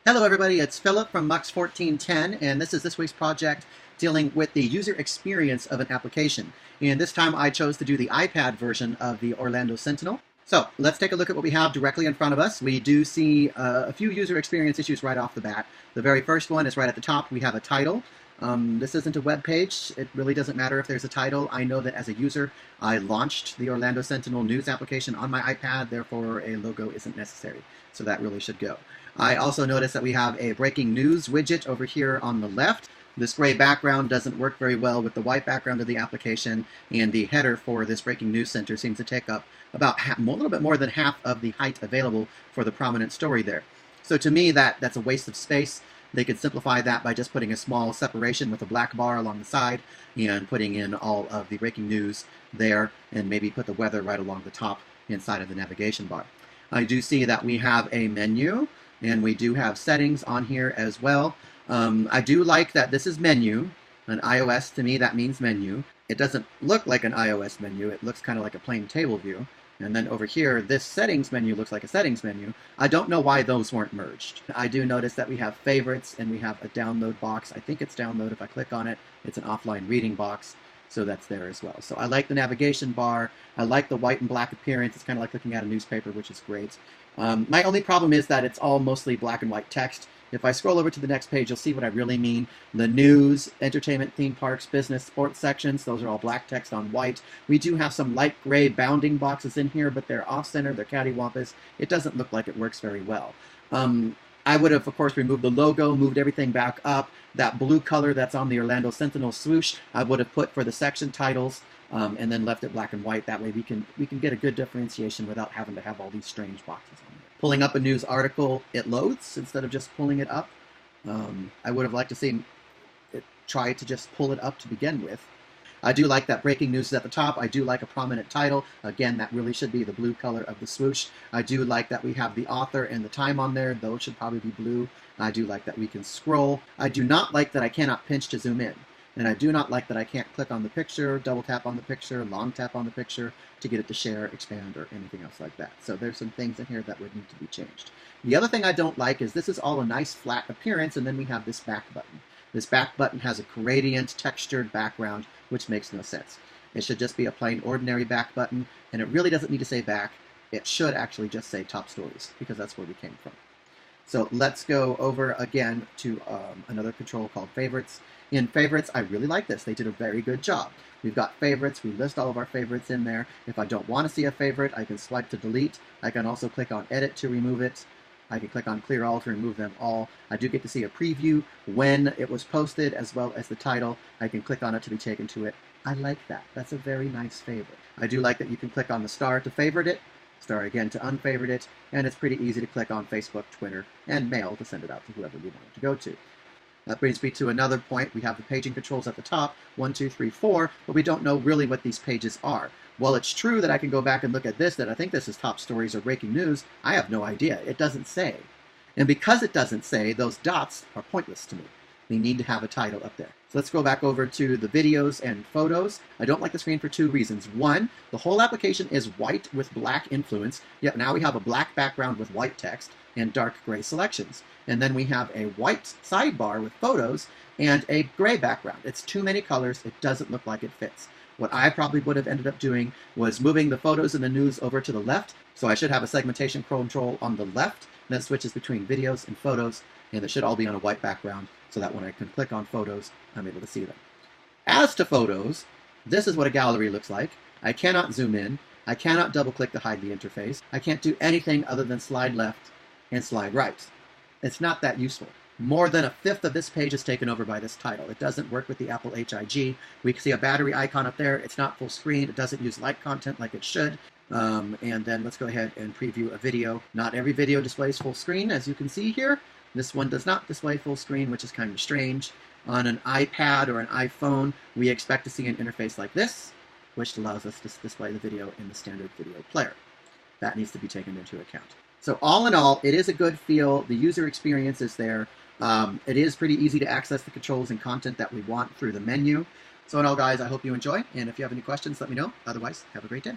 Hello everybody, it's Philip from MUX 1410, and this is this week's project dealing with the user experience of an application. And this time I chose to do the iPad version of the Orlando Sentinel. So let's take a look at what we have directly in front of us. We do see a few user experience issues right off the bat. The very first one is right at the top. We have a title. This isn't a web page. It really doesn't matter if there's a title. I know that as a user, I launched the Orlando Sentinel news application on my iPad, therefore a logo isn't necessary. So that really should go. I also noticed that we have a breaking news widget over here on the left. This gray background doesn't work very well with the white background of the application, and the header for this breaking news center seems to take up about a little bit more than half of the height available for the prominent story there. So to me, that's a waste of space. They could simplify that by just putting a small separation with a black bar along the side and putting in all of the breaking news there, and maybe put the weather right along the top inside of the navigation bar. I do see that we have a menu, and we do have settings on here as well. I do like that this is menu. An iOS, to me, that means menu. It doesn't look like an iOS menu. It looks kind of like a plain table view. And then over here, this settings menu looks like a settings menu. I don't know why those weren't merged. I do notice that we have favorites and we have a download box. I think it's download. If I click on it, it's an offline reading box. So that's there as well. So I like the navigation bar. I like the white and black appearance. It's kind of like looking at a newspaper, which is great. My only problem is that it's all mostly black and white text. If I scroll over to the next page, you'll see what I really mean. The news, entertainment, theme parks, business, sports sections, those are all black text on white. We do have some light gray bounding boxes in here, but they're off-center, they're cattywampus. It doesn't look like it works very well. I would have, of course, removed the logo, moved everything back up. That blue color that's on the Orlando Sentinel swoosh, I would have put for the section titles, and then left it black and white. That way we can get a good differentiation without having to have all these strange boxes on there. Pulling up a news article, it loads instead of just pulling it up. I would have liked to see it try to just pull it up to begin with. I do like that breaking news is at the top. I do like a prominent title. Again, that really should be the blue color of the swoosh. I do like that we have the author and the time on there. Those should probably be blue. I do like that we can scroll. I do not like that I cannot pinch to zoom in. And I do not like that I can't click on the picture, double tap on the picture, long tap on the picture to get it to share, expand, or anything else like that. So there's some things in here that would need to be changed. The other thing I don't like is this is all a nice flat appearance, and then we have this back button. This back button has a gradient textured background, which makes no sense. It should just be a plain ordinary back button, and it really doesn't need to say back. It should actually just say top stories, because that's where we came from. So let's go over again to another control called favorites. In favorites, I really like this. They did a very good job. We've got favorites. We list all of our favorites in there. If I don't want to see a favorite, I can swipe to delete. I can also click on edit to remove it. I can click on clear all to remove them all. I do get to see a preview when it was posted, as well as the title. I can click on it to be taken to it. I like that. That's a very nice favorite. I do like that you can click on the star to favorite it, star again to unfavorite it, and it's pretty easy to click on Facebook, Twitter, and mail to send it out to whoever we want it to go to. That brings me to another point. We have the paging controls at the top, 1, 2, 3, 4, but we don't know really what these pages are. While it's true that I can go back and look at this, that I think this is top stories or breaking news, I have no idea. It doesn't say. And because it doesn't say, those dots are pointless to me. They need to have a title up there. So let's go back over to the videos and photos. I don't like the screen for two reasons. One, the whole application is white with black influence, yet now we have a black background with white text and dark gray selections. And then we have a white sidebar with photos and a gray background. It's too many colors. It doesn't look like it fits. What I probably would have ended up doing was moving the photos and the news over to the left. So I should have a segmentation control on the left that switches between videos and photos, and it should all be on a white background so that when I can click on photos, I'm able to see them. As to photos, this is what a gallery looks like. I cannot zoom in. I cannot double click to hide the interface. I can't do anything other than slide left and slide right. It's not that useful. More than a fifth of this page is taken over by this title. It doesn't work with the Apple HIG. We can see a battery icon up there. It's not full screen. It doesn't use light content like it should. And then let's go ahead and preview a video. Not every video displays full screen, as you can see here. This one does not display full screen, which is kind of strange. On an iPad or an iPhone, we expect to see an interface like this, which allows us to display the video in the standard video player. That needs to be taken into account. So all in all, it is a good feel. The user experience is there. It is pretty easy to access the controls and content that we want through the menu. So in all, guys, I hope you enjoy. And if you have any questions, let me know. Otherwise, have a great day.